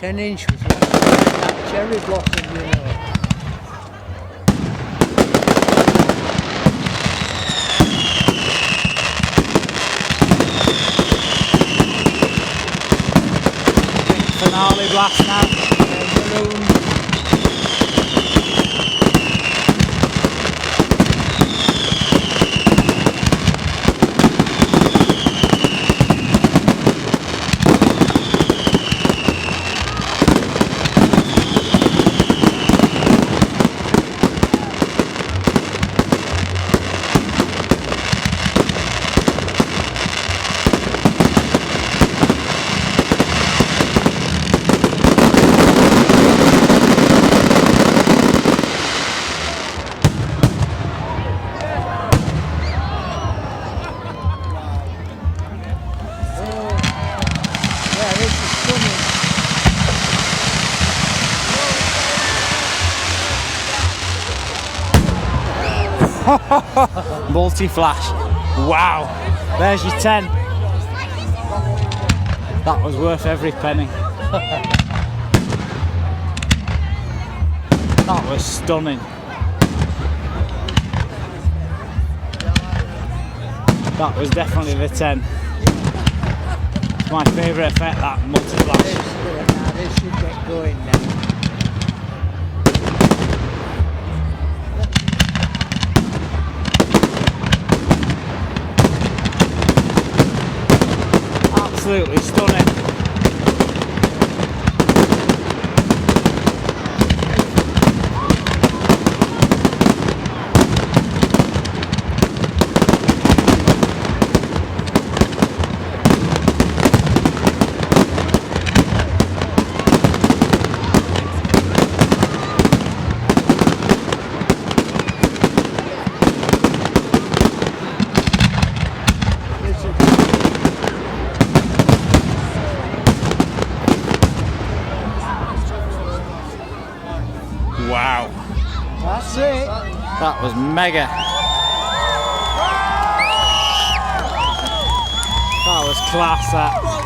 10-inch was like that cherry blossom, you know. Finale blast now. Multi-flash. Wow. There's your 10. That was worth every penny. That was stunning. That was definitely the 10. It's my favourite effect, that multi-flash. This should get going now. Absolutely stunning. Wow. That's it. That was mega. That was class, that.